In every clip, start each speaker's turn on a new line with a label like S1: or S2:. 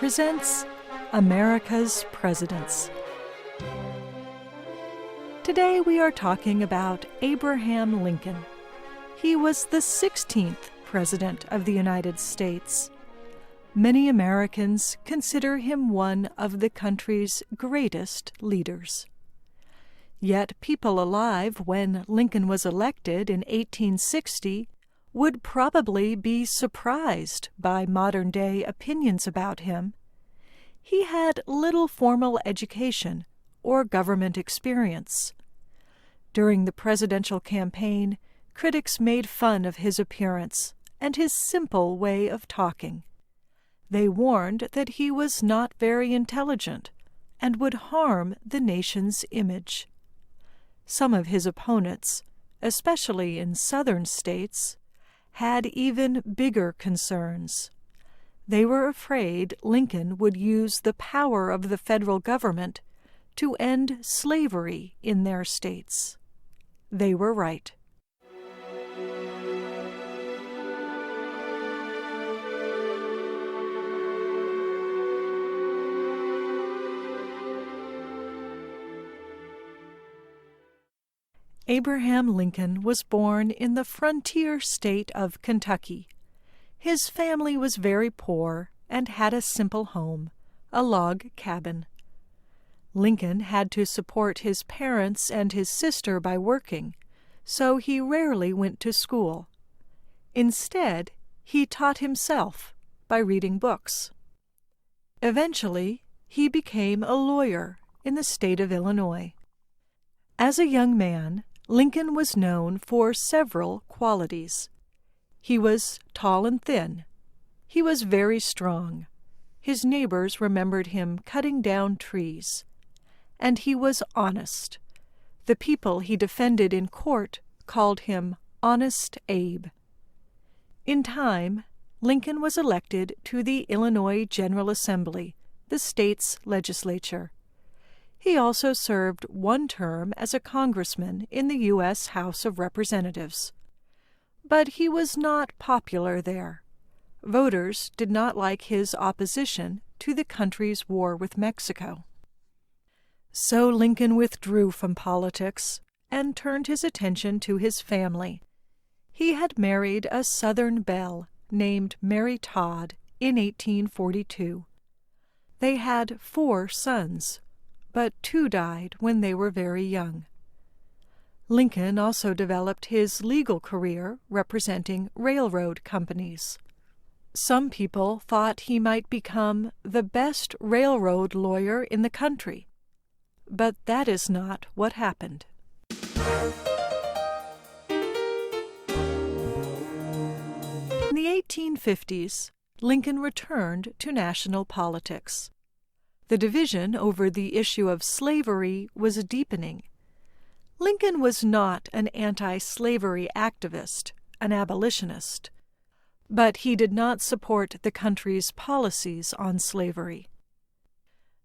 S1: presents America's Presidents. Today we are talking about Abraham Lincoln. He was the 16th President of the United States. Many Americans consider him one of the country's greatest leaders. Yet people alive when Lincoln was elected in 1860 would probably be surprised by modern-day opinions about him. He had little formal education or government experience. During the presidential campaign, critics made fun of his appearance and his simple way of talking. They warned that he was not very intelligent and would harm the nation's image. Some of his opponents, especially in southern states, had even bigger concerns. They were afraid Lincoln would use the power of the federal government to end slavery in their states. They were right. Abraham Lincoln was born in the frontier state of Kentucky. His family was very poor and had a simple home, a log cabin. Lincoln had to support his parents and his sister by working, so he rarely went to school. Instead, he taught himself by reading books. Eventually, he became a lawyer in the state of Illinois. As a young man, Lincoln was known for several qualities. He was tall and thin. He was very strong. His neighbors remembered him cutting down trees. And he was honest. The people he defended in court called him Honest Abe. In time, Lincoln was elected to the Illinois General Assembly, the state's legislature. He also served one term as a congressman in the U.S. House of Representatives. But he was not popular there. Voters did not like his opposition to the country's war with Mexico. So Lincoln withdrew from politics and turned his attention to his family. He had married a Southern belle named Mary Todd in 1842. They had 4 sons, but 2 died when they were very young. Lincoln also developed his legal career representing railroad companies. Some people thought he might become the best railroad lawyer in the country, but that is not what happened. In the 1850s, Lincoln returned to national politics. The division over the issue of slavery was deepening. Lincoln was not an anti-slavery activist, an abolitionist, but he did not support the country's policies on slavery.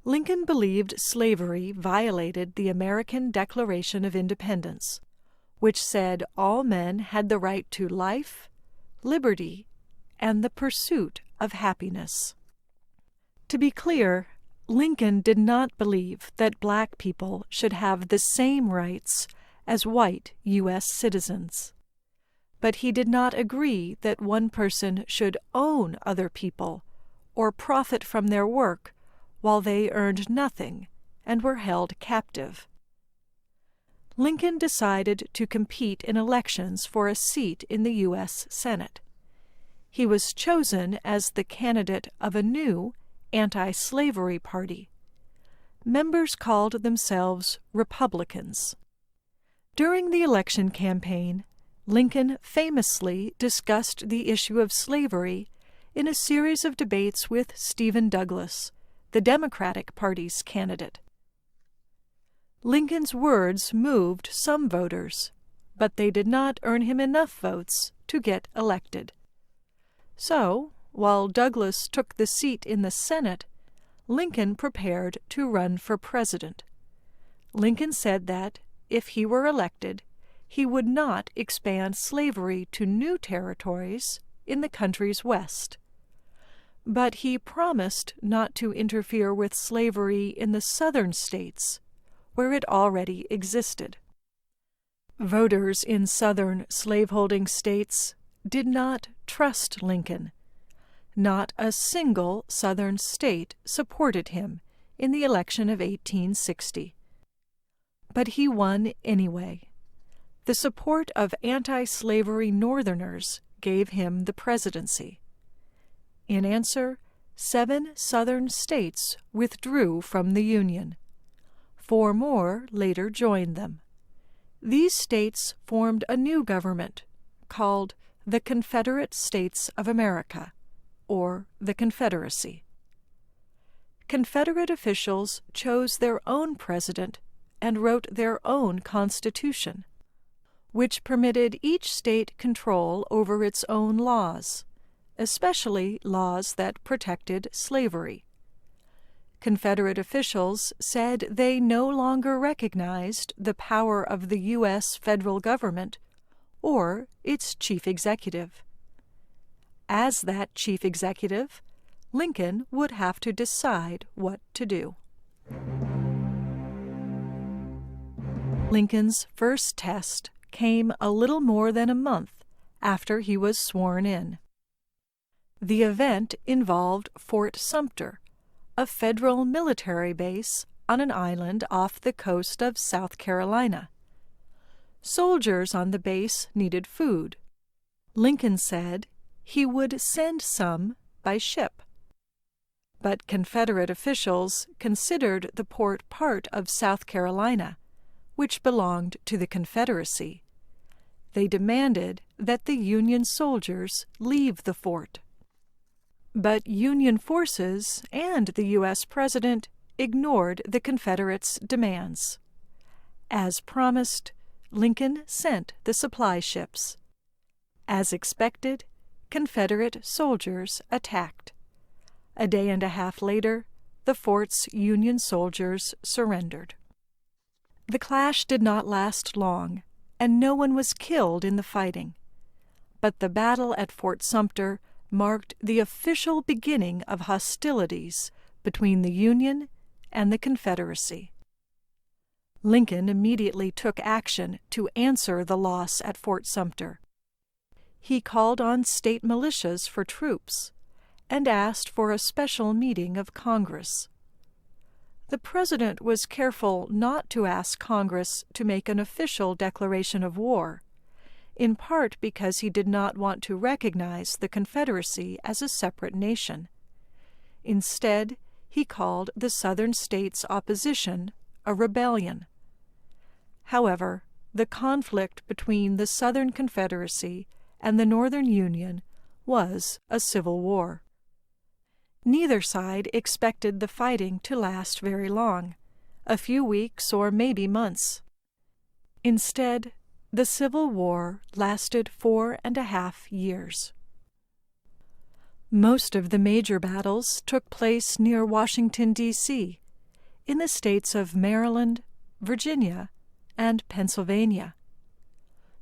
S1: Lincoln believed slavery violated the American Declaration of Independence, which said all men had the right to life, liberty, and the pursuit of happiness. To be clear, Lincoln did not believe that black people should have the same rights as white U.S. citizens. But he did not agree that one person should own other people or profit from their work while they earned nothing and were held captive. Lincoln decided to compete in elections for a seat in the U.S. Senate. He was chosen as the candidate of a new anti-slavery party. Members called themselves Republicans. During the election campaign, Lincoln famously discussed the issue of slavery in a series of debates with Stephen Douglas, the Democratic Party's candidate. Lincoln's words moved some voters, but they did not earn him enough votes to get elected. So, while Douglas took the seat in the Senate, Lincoln prepared to run for president. Lincoln said that, if he were elected, he would not expand slavery to new territories in the country's west. but he promised not to interfere with slavery in the southern states, where it already existed. Voters in southern slaveholding states did not trust Lincoln. Not a single southern state supported him in the election of 1860. But he won anyway. The support of anti-slavery Northerners gave him the presidency. In answer, 7 southern states withdrew from the Union. 4 more later joined them. These states formed a new government called the Confederate States of America, or the Confederacy. Confederate officials chose their own president and wrote their own constitution, which permitted each state control over its own laws, especially laws that protected slavery. Confederate officials said they no longer recognized the power of the U.S. federal government or its chief executive. As that chief executive, Lincoln would have to decide what to do. Lincoln's first test came a little more than a month after he was sworn in. The event involved Fort Sumter, a federal military base on an island off the coast of South Carolina. Soldiers on the base needed food. Lincoln said he would send some by ship. But Confederate officials considered the port part of South Carolina, which belonged to the Confederacy. They demanded that the Union soldiers leave the fort. But Union forces and the U.S. President ignored the Confederates' demands. As promised, Lincoln sent the supply ships. As expected, Confederate soldiers attacked. A day and a half later, the fort's Union soldiers surrendered. The clash did not last long, and no one was killed in the fighting. But the battle at Fort Sumter marked the official beginning of hostilities between the Union and the Confederacy. Lincoln immediately took action to answer the loss at Fort Sumter. He called on state militias for troops and asked for a special meeting of Congress. The President was careful not to ask Congress to make an official declaration of war, in part because he did not want to recognize the Confederacy as a separate nation. Instead, he called the Southern states' opposition a rebellion. However, the conflict between the Southern Confederacy and the Northern Union was a civil war. Neither side expected the fighting to last very long, a few weeks or maybe months. Instead, the Civil War lasted 4.5 years. Most of the major battles took place near Washington, D.C., in the states of Maryland, Virginia, and Pennsylvania.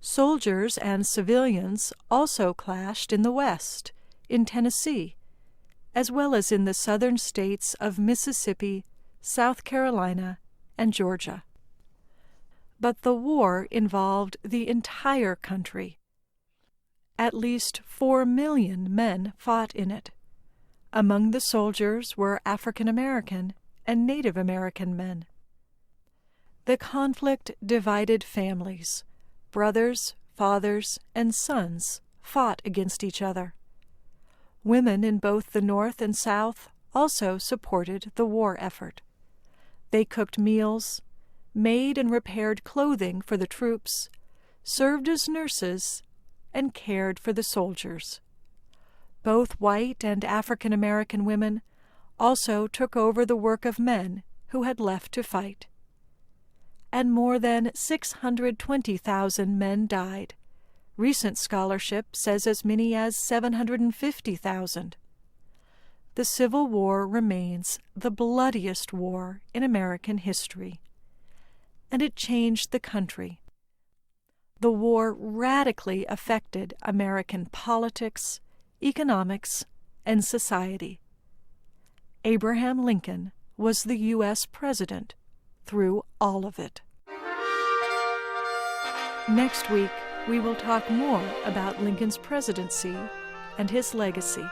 S1: Soldiers and civilians also clashed in the West, in Tennessee, as well as in the southern states of Mississippi, South Carolina, and Georgia. But the war involved the entire country. At least 4 million men fought in it. Among the soldiers were African American and Native American men. The conflict divided families. Brothers, fathers, and sons fought against each other. Women in both the North and South also supported the war effort. They cooked meals, made and repaired clothing for the troops, served as nurses, and cared for the soldiers. Both white and African American women also took over the work of men who had left to fight. And more than 620,000 men died. Recent scholarship says as many as 750,000. The Civil War remains the bloodiest war in American history, and it changed the country. The war radically affected American politics, economics, and society. Abraham Lincoln was the U.S. President through all of it. Next week, we will talk more about Lincoln's presidency and his legacy.